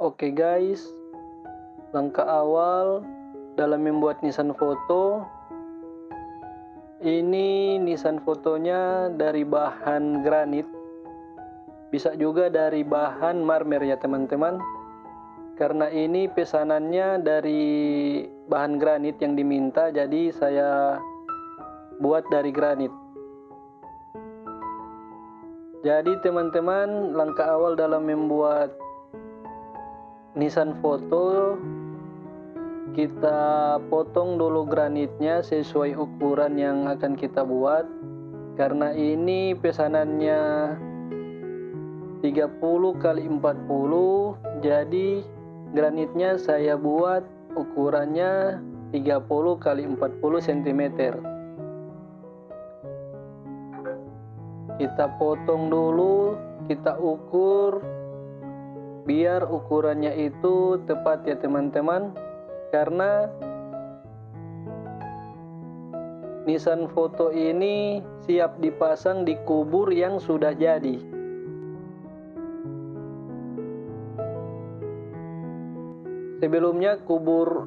Oke guys, langkah awal dalam membuat nisan foto. Ini nisan fotonya dari bahan granit, bisa juga dari bahan marmer ya teman-teman. Karena ini pesanannya dari bahan granit yang diminta, jadi saya buat dari granit. Jadi teman-teman, langkah awal dalam membuat nisan foto, kita potong dulu granitnya sesuai ukuran yang akan kita buat. Karena ini pesanannya 30 kali 40, jadi granitnya saya buat ukurannya 30 kali 40 cm. Kita potong dulu, kita ukur biar ukurannya itu tepat ya teman-teman. Karena nisan foto ini siap dipasang di kubur yang sudah jadi. Sebelumnya kubur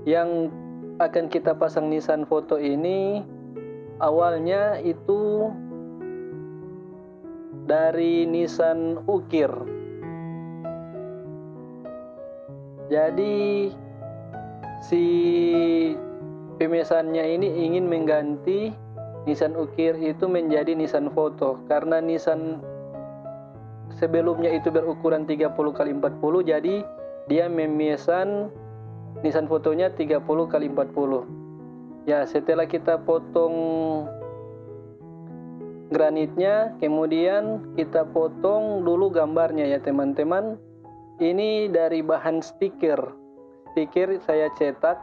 yang akan kita pasang nisan foto ini awalnya itu dari nisan ukir. Jadi si pemesannya ini ingin mengganti nisan ukir itu menjadi nisan foto. Karena nisan sebelumnya itu berukuran 30 kali 40, jadi dia memesan nisan fotonya 30 kali 40. Ya, setelah kita potong granitnya, kemudian kita potong dulu gambarnya ya teman-teman. Ini dari bahan stiker. Stiker saya cetak.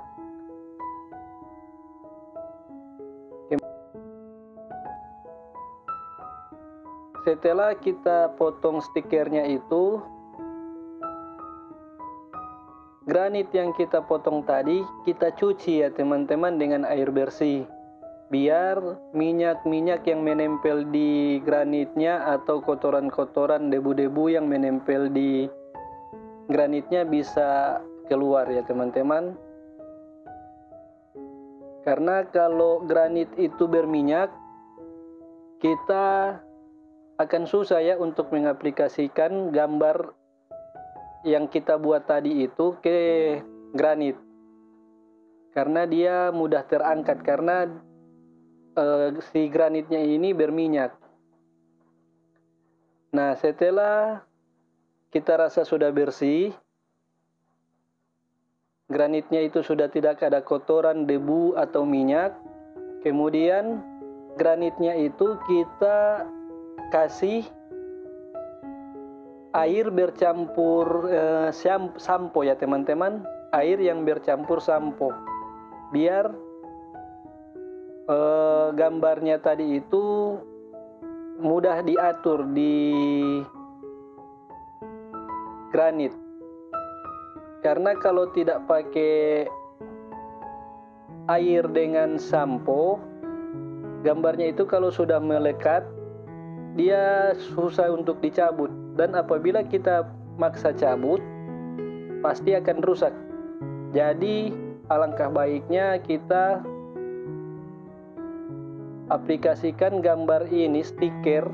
Setelah kita potong stikernya itu, granit yang kita potong tadi kita cuci ya teman-teman dengan air bersih, biar minyak-minyak yang menempel di granitnya atau kotoran-kotoran, debu-debu yang menempel di granitnya bisa keluar ya teman-teman. Karena kalau granit itu berminyak, kita akan susah ya untuk mengaplikasikan gambar yang kita buat tadi itu ke granit. Karena dia mudah terangkat, karena si granitnya ini berminyak. Nah, setelah kita rasa sudah bersih, granitnya itu sudah tidak ada kotoran, debu atau minyak, kemudian granitnya itu kita kasih air bercampur sampo ya teman-teman, air yang bercampur sampo, biar gambarnya tadi itu mudah diatur di granit. Karena kalau tidak pakai air dengan sampo, gambarnya itu kalau sudah melekat, dia susah untuk dicabut. Dan apabila kita maksa cabut, pasti akan rusak. Jadi alangkah baiknya kita aplikasikan gambar ini, stiker,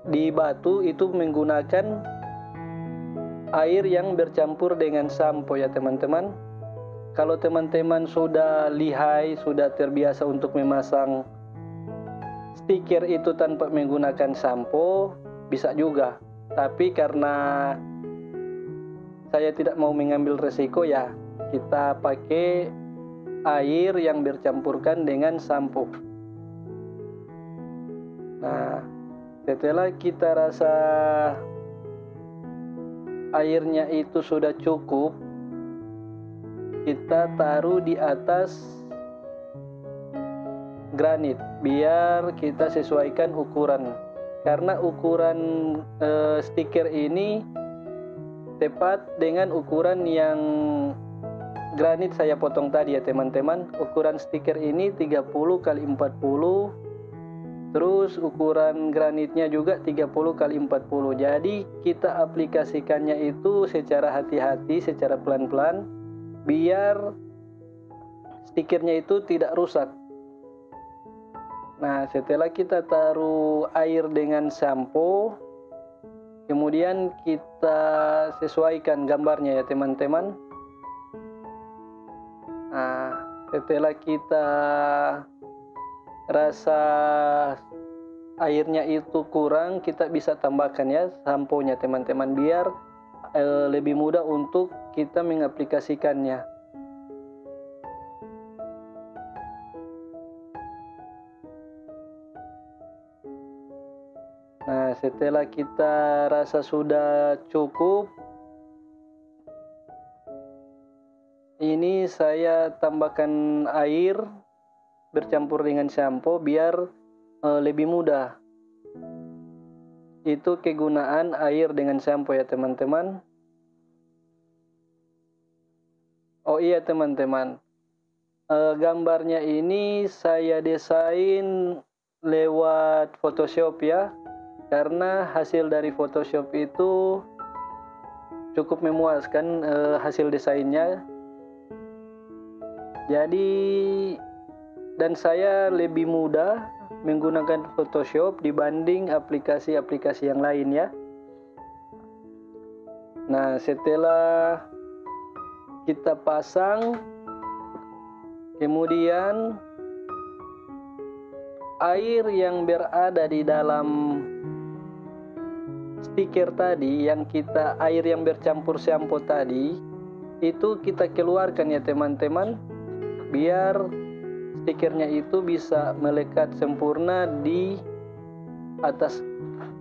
di batu itu menggunakan air yang bercampur dengan sampo ya teman-teman. Kalau teman-teman sudah lihai, sudah terbiasa untuk memasang stiker itu tanpa menggunakan sampo, bisa juga. Tapi karena saya tidak mau mengambil resiko, ya kita pakai air yang bercampurkan dengan sampo. Nah, setelah kita rasa airnya itu sudah cukup, kita taruh di atas granit biar kita sesuaikan ukuran. Karena ukuran stiker ini tepat dengan ukuran yang granit saya potong tadi ya teman-teman. Ukuran stiker ini 30 kali 40 Terus ukuran granitnya juga 30 kali 40. Jadi kita aplikasikannya itu secara hati-hati, secara pelan-pelan, biar stikernya itu tidak rusak. Nah, setelah kita taruh air dengan sampo, kemudian kita sesuaikan gambarnya ya teman-teman. Nah, setelah kita rasa airnya itu kurang, kita bisa tambahkan ya samponya teman-teman, biar lebih mudah untuk kita mengaplikasikannya. Nah, setelah kita rasa sudah cukup, ini saya tambahkan air bercampur dengan sampo biar lebih mudah. Itu kegunaan air dengan sampo ya teman-teman. Oh iya teman-teman, gambarnya ini saya desain lewat Photoshop ya, karena hasil dari Photoshop itu cukup memuaskan hasil desainnya. Jadi dan saya lebih mudah menggunakan Photoshop dibanding aplikasi-aplikasi yang lain ya. Nah, setelah kita pasang, kemudian air yang berada di dalam stiker tadi, air yang bercampur sampo tadi, itu kita keluarkan ya teman-teman, biar stikernya itu bisa melekat sempurna di atas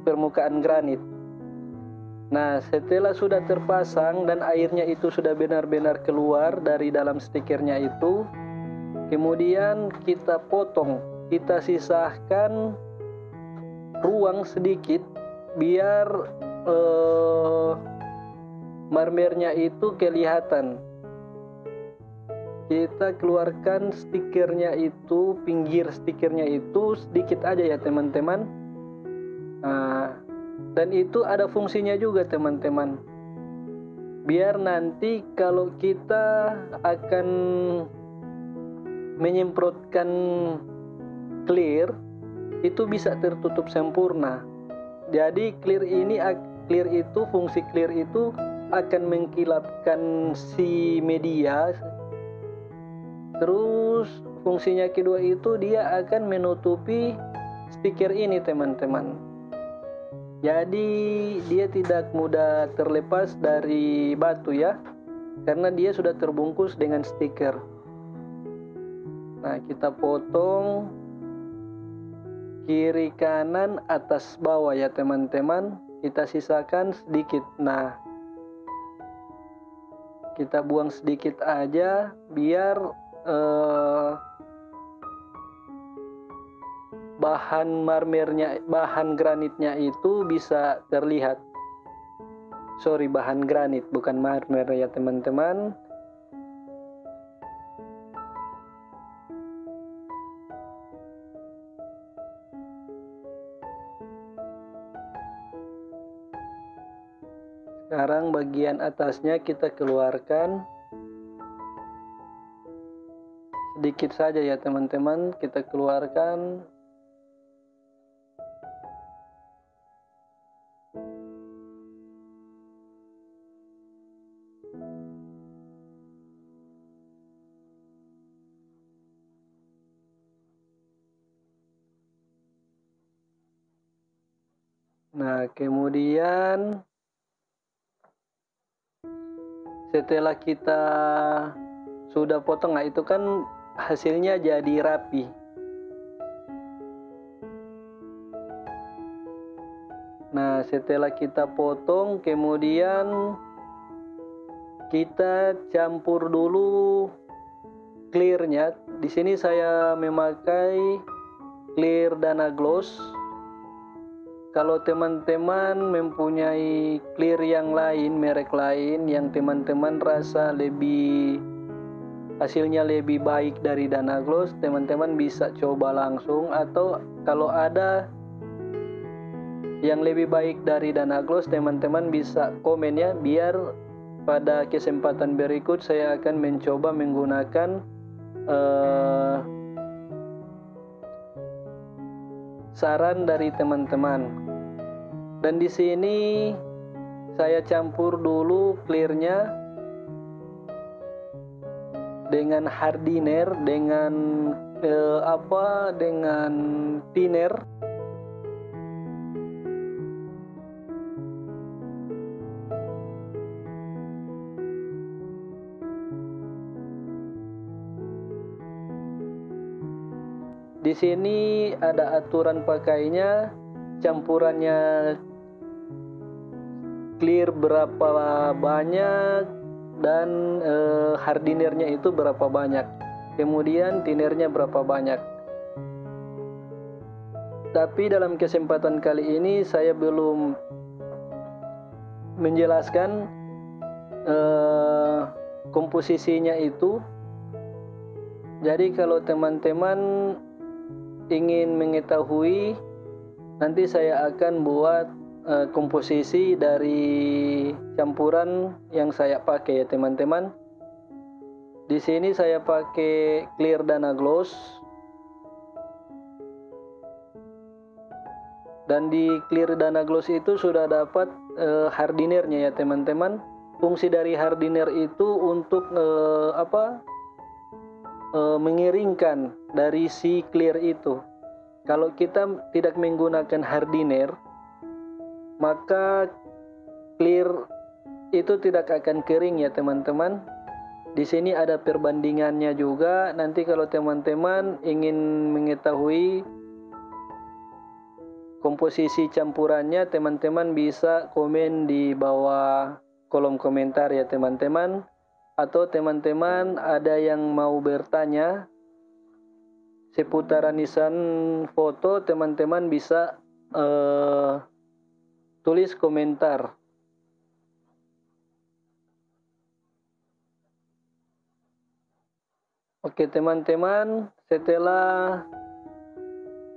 permukaan granit. Nah, setelah sudah terpasang dan airnya itu sudah benar-benar keluar dari dalam stikernya itu, kemudian kita potong, kita sisahkan ruang sedikit biar marmernya itu kelihatan. Kita keluarkan stikernya itu, pinggir stikernya itu sedikit aja ya teman-teman. Nah, dan itu ada fungsinya juga teman-teman, biar nanti kalau kita akan menyemprotkan clear itu bisa tertutup sempurna. Jadi fungsi clear itu akan mengkilapkan si media. Terus fungsinya kedua itu dia akan menutupi stiker ini teman-teman. Jadi dia tidak mudah terlepas dari batu ya, karena dia sudah terbungkus dengan stiker. Nah, kita potong kiri kanan atas bawah ya teman-teman. Kita sisakan sedikit. Nah, kita buang sedikit aja biar bahan granitnya itu bisa terlihat. Bahan granit bukan marmer ya teman-teman. Sekarang bagian atasnya kita keluarkan. Sedikit saja ya teman-teman, kita keluarkan. Nah, kemudian setelah kita sudah potong, nah itu kan hasilnya jadi rapi. Nah, setelah kita potong, kemudian kita campur dulu clearnya. Di sini saya memakai clear Dana Gloss. Kalau teman-teman mempunyai clear yang lain, merek lain yang teman-teman rasa lebih hasilnya lebih baik dari Dana Gloss, teman-teman bisa coba langsung, atau kalau ada yang lebih baik dari Dana Gloss, teman-teman bisa komen ya, biar pada kesempatan berikut saya akan mencoba menggunakan saran dari teman-teman. Dan di sini saya campur dulu clearnya dengan hardener, dengan dengan thinner. Di sini ada aturan pakainya, campurannya clear berapa banyak dan hardenernya itu berapa banyak, kemudian thinnernya berapa banyak. Tapi dalam kesempatan kali ini saya belum menjelaskan komposisinya itu. Jadi kalau teman-teman ingin mengetahui, nanti saya akan buat komposisi dari campuran yang saya pakai ya teman-teman. Di sini saya pakai clear Dana Gloss, dan di clear Dana Gloss itu sudah dapat hardenernya ya teman-teman. Fungsi dari hardener itu untuk mengeringkan dari si clear itu. Kalau kita tidak menggunakan hardener, maka clear itu tidak akan kering ya teman-teman. Di sini ada perbandingannya juga. Nanti kalau teman-teman ingin mengetahui komposisi campurannya, teman-teman bisa komen di bawah kolom komentar ya teman-teman. Atau teman-teman ada yang mau bertanya seputaran nisan foto, teman-teman bisa tulis komentar. Oke teman-teman, setelah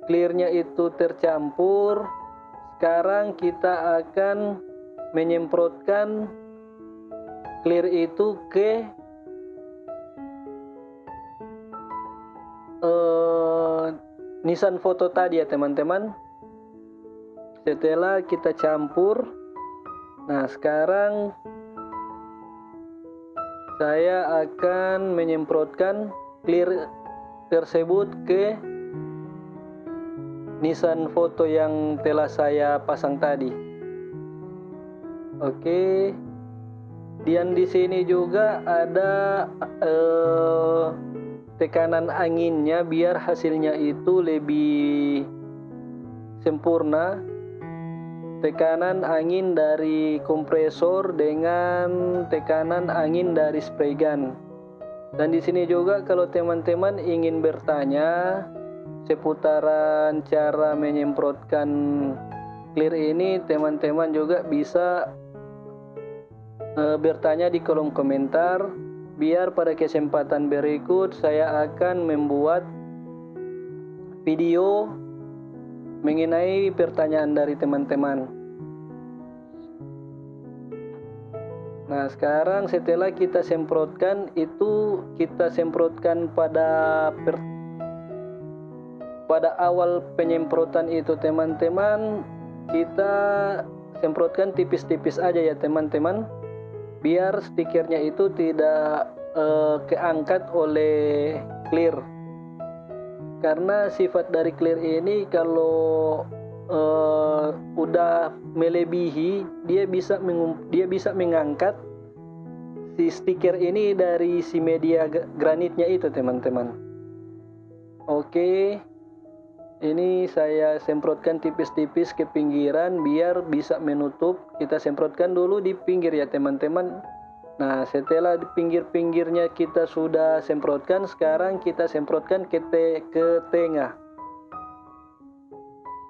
clearnya itu tercampur, sekarang kita akan menyemprotkan clear itu ke nisan foto tadi ya teman-teman. Setelah kita campur, nah sekarang saya akan menyemprotkan clear tersebut ke nisan foto yang telah saya pasang tadi. Oke. Dan di sini juga ada tekanan anginnya biar hasilnya itu lebih sempurna. Tekanan angin dari kompresor dengan tekanan angin dari spray gun. Dan di sini juga kalau teman-teman ingin bertanya seputaran cara menyemprotkan clear ini, teman-teman juga bisa bertanya di kolom komentar, biar pada kesempatan berikut saya akan membuat video mengenai pertanyaan dari teman-teman. Nah sekarang setelah kita semprotkan itu, kita semprotkan pada awal penyemprotan itu teman-teman, kita semprotkan tipis-tipis aja ya teman-teman, biar stikernya itu tidak keangkat oleh clear. Karena sifat dari clear ini kalau udah melebihi, dia bisa mengangkat si stiker ini dari si media granitnya itu teman-teman. Oke, ini saya semprotkan tipis-tipis ke pinggiran biar bisa menutup. Kita semprotkan dulu di pinggir ya teman-teman. Nah setelah di pinggir-pinggirnya kita sudah semprotkan, sekarang kita semprotkan ke tengah.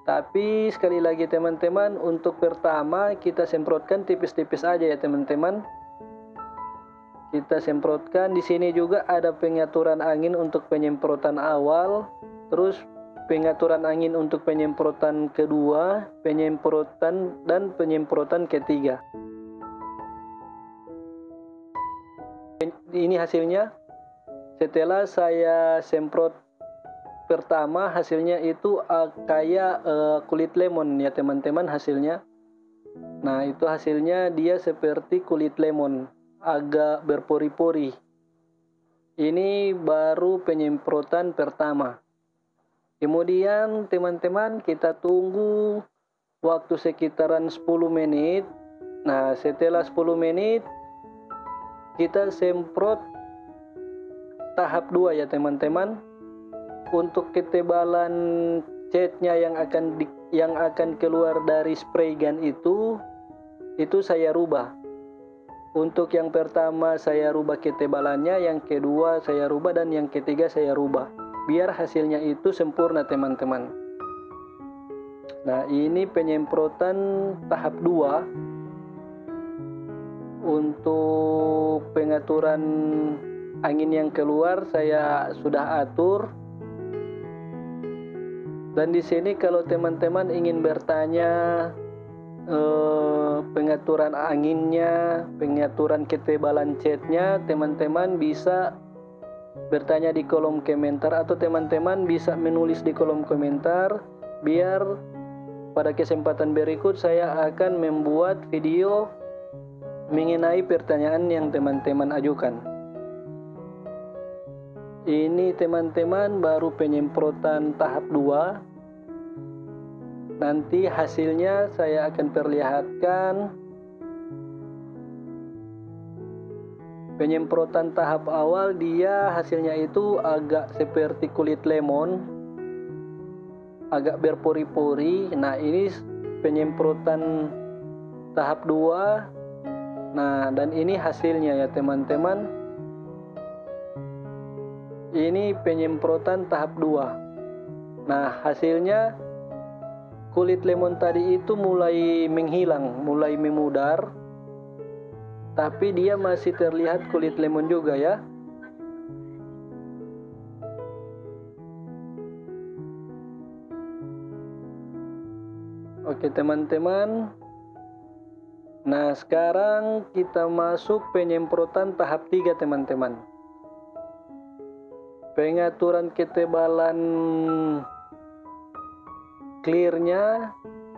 Tapi sekali lagi teman-teman, untuk pertama kita semprotkan tipis-tipis aja ya teman-teman. kita semprotkan. Di sini juga ada pengaturan angin untuk penyemprotan awal, terus pengaturan angin untuk penyemprotan kedua, penyemprotan ketiga. Ini hasilnya. Setelah saya semprot pertama, hasilnya itu kayak kulit lemon ya teman-teman hasilnya. Nah, itu hasilnya dia seperti kulit lemon, agak berpori-pori. Ini baru penyemprotan pertama. Kemudian teman-teman kita tunggu waktu sekitaran 10 menit. Nah, setelah 10 menit kita semprot tahap 2 ya teman-teman. Untuk ketebalan catnya yang akan keluar dari spray gun itu saya rubah. Untuk yang pertama saya rubah ketebalannya, yang kedua saya rubah, dan yang ketiga saya rubah, biar hasilnya itu sempurna teman-teman. Nah, ini penyemprotan tahap 2. Untuk pengaturan angin yang keluar saya sudah atur. Dan di sini kalau teman-teman ingin bertanya pengaturan anginnya, pengaturan ketebalan catnya, teman-teman bisa bertanya di kolom komentar, atau teman-teman bisa menulis di kolom komentar, biar pada kesempatan berikut saya akan membuat video mengenai pertanyaan yang teman-teman ajukan. Ini teman-teman baru penyemprotan tahap 2. Nanti hasilnya saya akan perlihatkan. Penyemprotan tahap awal dia hasilnya itu agak seperti kulit lemon, agak berpori-pori. Nah, ini penyemprotan tahap 2. Nah, dan ini hasilnya ya teman-teman. Ini penyemprotan tahap 2. Nah, hasilnya kulit lemon tadi itu mulai menghilang, mulai memudar. Tapi dia masih terlihat kulit lemon juga ya. Oke teman-teman. Nah, sekarang kita masuk penyemprotan tahap 3 teman-teman. Pengaturan ketebalan clearnya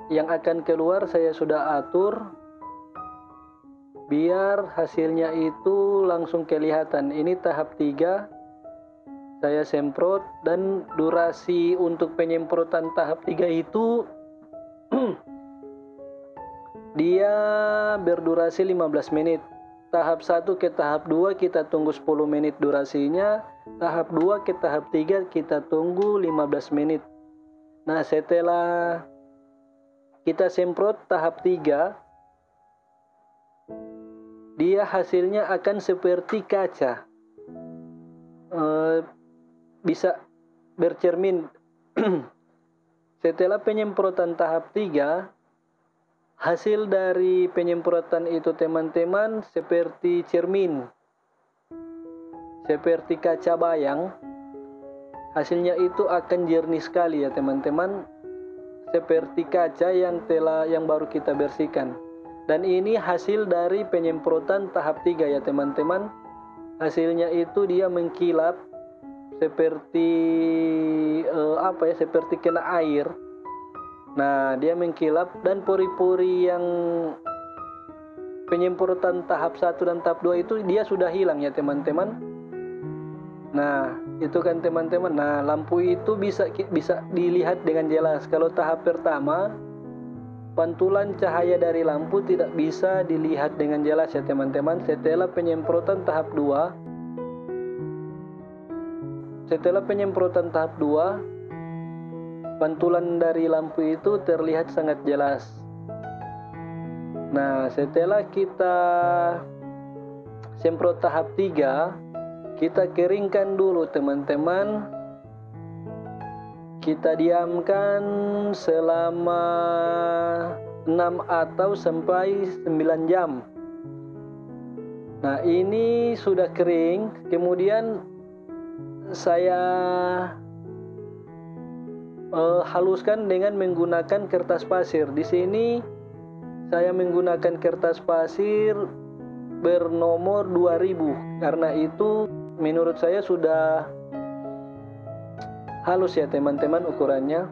yang akan keluar saya sudah atur, biar hasilnya itu langsung kelihatan. Ini tahap 3 saya semprot, dan durasi untuk penyemprotan tahap 3 itu dia berdurasi 15 menit. Tahap 1 ke tahap 2 kita tunggu 10 menit durasinya, tahap 2 ke tahap 3 kita tunggu 15 menit. Nah, setelah kita semprot tahap 3, dia hasilnya akan seperti kaca, bisa bercermin. Setelah penyemprotan tahap 3, hasil dari penyemprotan itu teman-teman seperti cermin, seperti kaca bayang. Hasilnya itu akan jernih sekali ya teman-teman, seperti kaca yang baru kita bersihkan. Dan ini hasil dari penyemprotan tahap 3 ya teman-teman. Hasilnya itu dia mengkilap seperti seperti kena air. Nah, dia mengkilap, dan pori-pori yang penyemprotan tahap 1 dan tahap 2 itu dia sudah hilang ya teman-teman. Nah, itu kan teman-teman. Nah, lampu itu bisa dilihat dengan jelas. Kalau tahap pertama, pantulan cahaya dari lampu tidak bisa dilihat dengan jelas ya teman-teman. Setelah penyemprotan tahap 2, pantulan dari lampu itu terlihat sangat jelas. Nah, setelah kita semprot tahap 3, kita keringkan dulu teman-teman. Kita diamkan selama 6 atau sampai 9 jam. Nah, ini sudah kering, kemudian saya haluskan dengan menggunakan kertas pasir. Di sini saya menggunakan kertas pasir bernomor 2000 karena itu menurut saya sudah halus ya teman-teman ukurannya.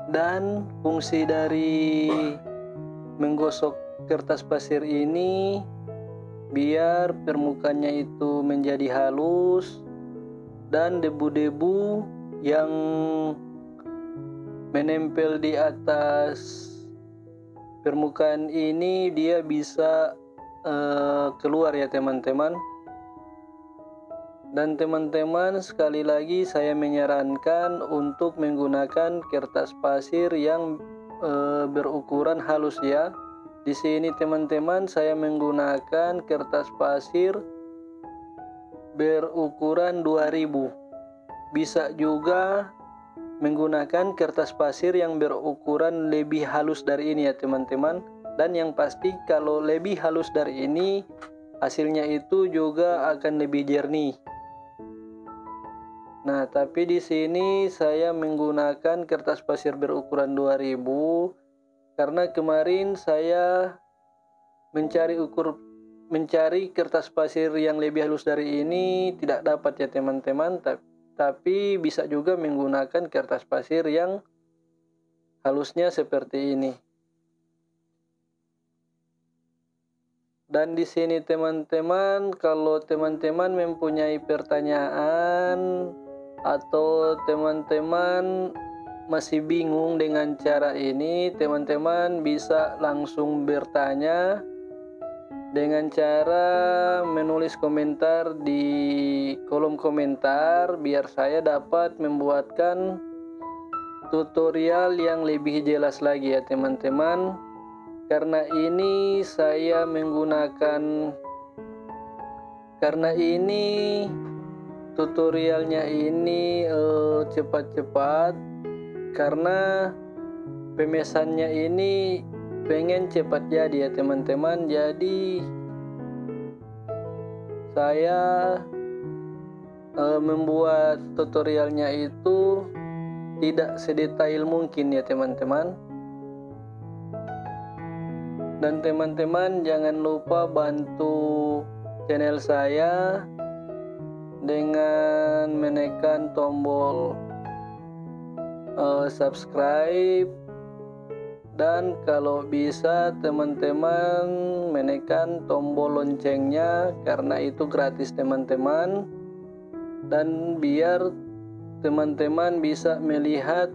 Dan fungsi dari menggosok kertas pasir ini biar permukaannya itu menjadi halus dan debu-debu yang menempel di atas permukaan ini dia bisa keluar ya teman-teman. Dan teman-teman, sekali lagi saya menyarankan untuk menggunakan kertas pasir yang berukuran halus ya. Di sini teman-teman saya menggunakan kertas pasir berukuran 2000. Bisa juga menggunakan kertas pasir yang berukuran lebih halus dari ini ya teman-teman. Dan yang pasti kalau lebih halus dari ini hasilnya itu juga akan lebih jernih. Nah, tapi di sini saya menggunakan kertas pasir berukuran 2000 karena kemarin saya mencari kertas pasir yang lebih halus dari ini tidak dapat ya teman-teman. Tapi bisa juga menggunakan kertas pasir yang halusnya seperti ini. Dan di sini teman-teman, kalau teman-teman mempunyai pertanyaan atau teman-teman masih bingung dengan cara ini, teman-teman bisa langsung bertanya dengan cara menulis komentar di kolom komentar biar saya dapat membuatkan tutorial yang lebih jelas lagi ya teman-teman. Karena ini tutorialnya ini cepat-cepat karena pemesannya ini pengen cepat jadi ya teman-teman. Jadi saya membuat tutorialnya itu tidak sedetail mungkin ya teman-teman. Dan teman-teman jangan lupa bantu channel saya dengan menekan tombol subscribe, dan kalau bisa teman-teman menekan tombol loncengnya karena itu gratis teman-teman, dan biar teman-teman bisa melihat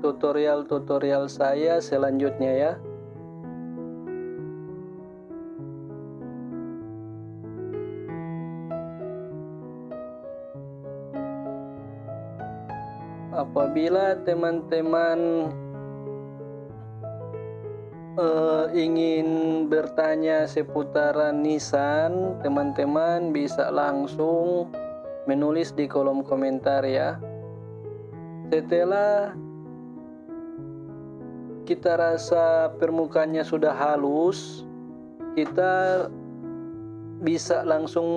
tutorial-tutorial saya selanjutnya ya. Apabila teman-teman ingin bertanya seputaran Nissan, teman-teman bisa langsung menulis di kolom komentar ya. Setelah kita rasa permukaannya sudah halus, kita bisa langsung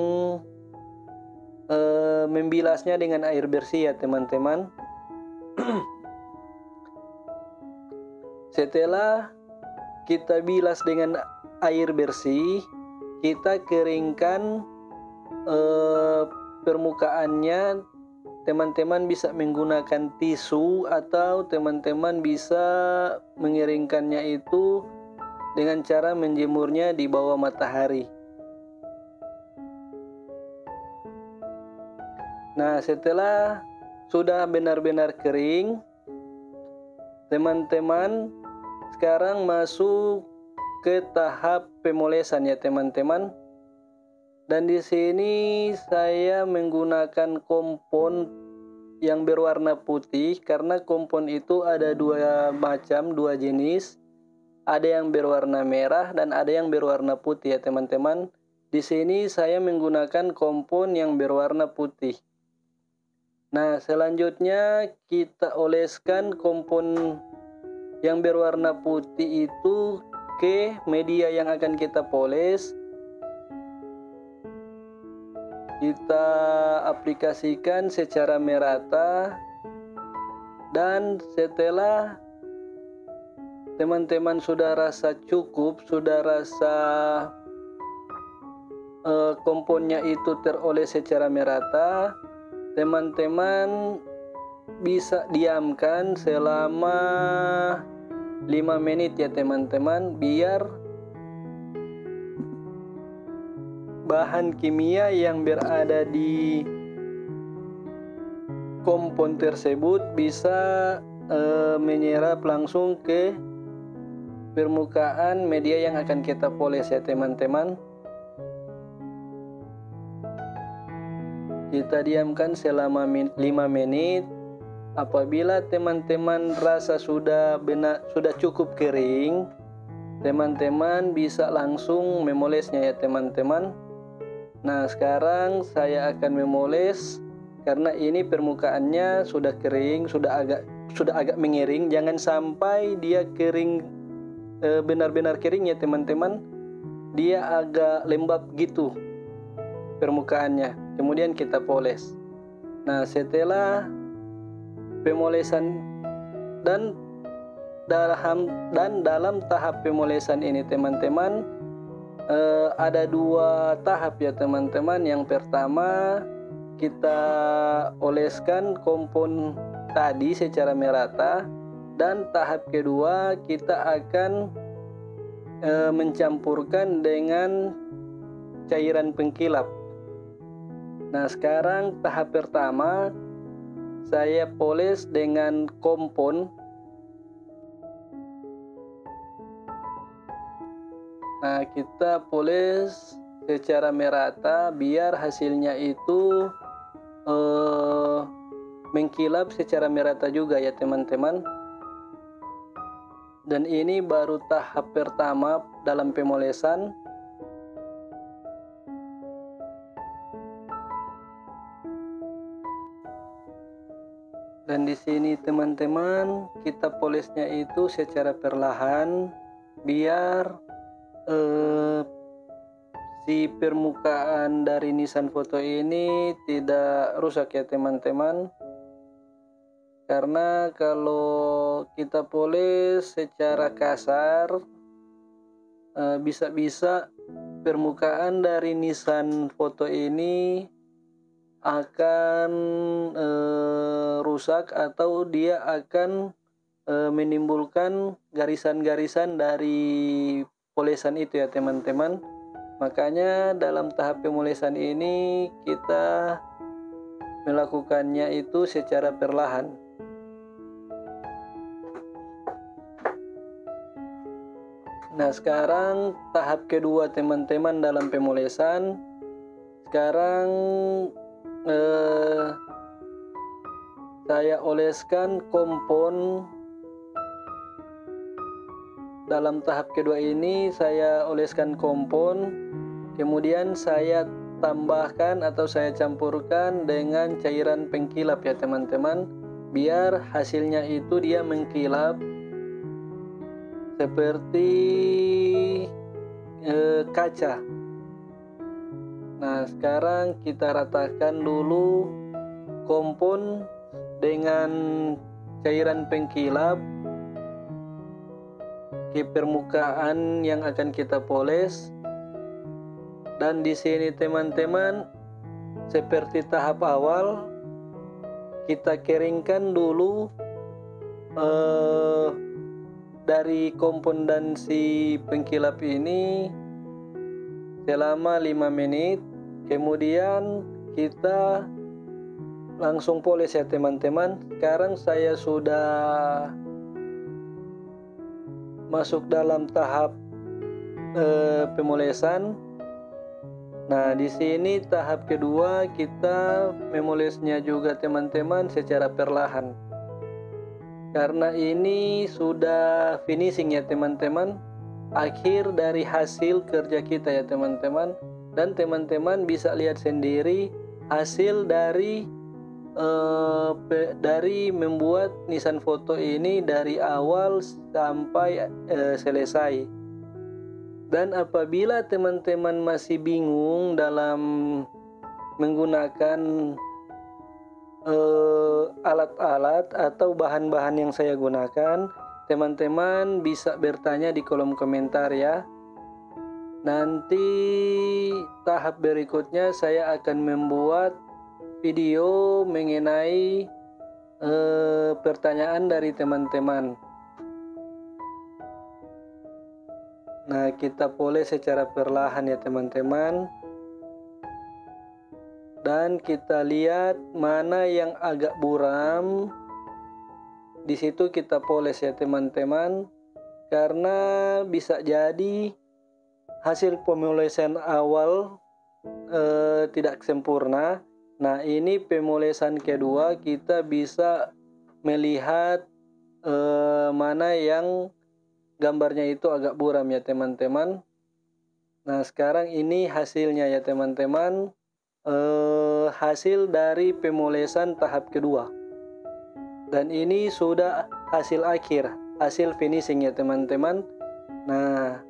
membilasnya dengan air bersih ya teman-teman. Setelah kita bilas dengan air bersih, kita keringkan permukaannya. Teman-teman bisa menggunakan tisu atau teman-teman bisa mengeringkannya itu dengan cara menjemurnya di bawah matahari. Nah, setelah sudah benar-benar kering, teman-teman sekarang masuk ke tahap pemolesan ya teman-teman. Dan di sini saya menggunakan kompon yang berwarna putih karena kompon itu ada dua jenis. Ada yang berwarna merah dan ada yang berwarna putih ya teman-teman. Di sini saya menggunakan kompon yang berwarna putih. Nah, selanjutnya kita oleskan kompon yang berwarna putih itu ke media yang akan kita poles. Kita aplikasikan secara merata, dan setelah teman-teman sudah rasa cukup, sudah rasa komponnya itu teroles secara merata, teman-teman bisa diamkan selama 5 menit ya teman-teman, biar bahan kimia yang berada di kompon tersebut bisa menyerap langsung ke permukaan media yang akan kita poles ya teman-teman. Kita diamkan selama 5 menit. Apabila teman-teman rasa sudah cukup kering, teman-teman bisa langsung memolesnya ya teman-teman. Nah, sekarang saya akan memoles karena ini permukaannya sudah kering, sudah agak mengering. Jangan sampai dia kering benar-benar kering ya teman-teman. Dia agak lembab gitu permukaannya. Kemudian kita poles. Nah, setelah pemolesan dan dalam tahap pemolesan ini teman-teman, ada 2 tahap ya teman-teman. Yang pertama, kita oleskan kompon tadi secara merata, dan tahap kedua kita akan mencampurkan dengan cairan pengkilap. Nah, sekarang tahap pertama saya poles dengan kompon. Nah, kita poles secara merata biar hasilnya itu mengkilap secara merata juga ya teman-teman. Dan ini baru tahap pertama dalam pemolesan. Dan di sini teman-teman, kita polesnya itu secara perlahan biar si permukaan dari nisan foto ini tidak rusak ya teman-teman. Karena kalau kita poles secara kasar, bisa-bisa permukaan dari nisan foto ini akan rusak, atau dia akan menimbulkan garisan-garisan dari polesan itu ya teman-teman. Makanya dalam tahap pemolesan ini kita melakukannya itu secara perlahan. Nah, sekarang tahap kedua teman-teman dalam pemolesan. Sekarang saya oleskan kompon. Dalam tahap kedua ini saya oleskan kompon, kemudian saya tambahkan atau saya campurkan dengan cairan pengkilap ya teman-teman, biar hasilnya itu dia mengkilap seperti kaca. Nah, sekarang kita ratakan dulu kompon dengan cairan pengkilap ke permukaan yang akan kita poles. Dan di sini teman-teman, seperti tahap awal, kita keringkan dulu dari kompon dan si pengkilap ini selama 5 menit. Kemudian kita langsung poles ya teman-teman. Sekarang saya sudah masuk dalam tahap pemolesan. Nah, di sini tahap kedua kita memolesnya juga teman-teman secara perlahan. Karena ini sudah finishing ya teman-teman, akhir dari hasil kerja kita ya teman-teman. Dan teman-teman bisa lihat sendiri hasil dari dari membuat nisan foto ini dari awal sampai selesai. Dan apabila teman-teman masih bingung dalam menggunakan alat-alat atau bahan-bahan yang saya gunakan, teman-teman bisa bertanya di kolom komentar ya. Nanti tahap berikutnya saya akan membuat video mengenai pertanyaan dari teman-teman. Nah, kita poles secara perlahan ya teman-teman. Dan kita lihat mana yang agak buram. Di situ kita poles ya teman-teman. Karena bisa jadi hasil pemolesan awal tidak sempurna. Nah, ini pemolesan kedua kita bisa melihat mana yang gambarnya itu agak buram ya teman-teman. Nah, sekarang ini hasilnya ya teman-teman. Hasil dari pemolesan tahap kedua. Dan ini sudah hasil akhir, hasil finishing ya teman-teman. Nah,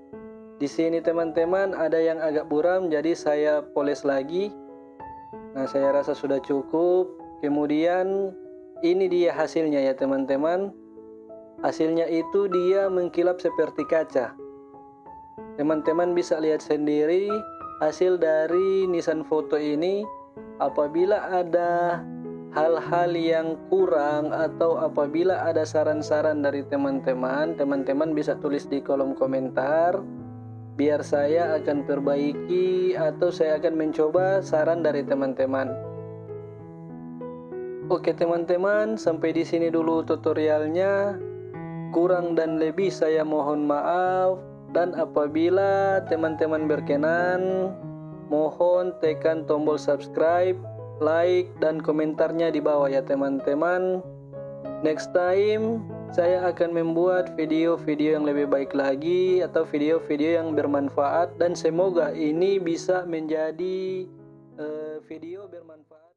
di sini teman-teman ada yang agak buram, jadi saya poles lagi. Nah, saya rasa sudah cukup. Kemudian ini dia hasilnya ya teman-teman. Hasilnya itu dia mengkilap seperti kaca. Teman-teman bisa lihat sendiri hasil dari nisan foto ini. Apabila ada hal-hal yang kurang atau apabila ada saran-saran dari teman-teman, teman-teman bisa tulis di kolom komentar. Biar saya akan perbaiki atau saya akan mencoba saran dari teman-teman. Oke teman-teman, sampai di sini dulu tutorialnya. Kurang dan lebih saya mohon maaf. Dan apabila teman-teman berkenan, mohon tekan tombol subscribe, like, dan komentarnya di bawah ya teman-teman. Next time saya akan membuat video-video yang lebih baik lagi atau video-video yang bermanfaat, dan semoga ini bisa menjadi video bermanfaat.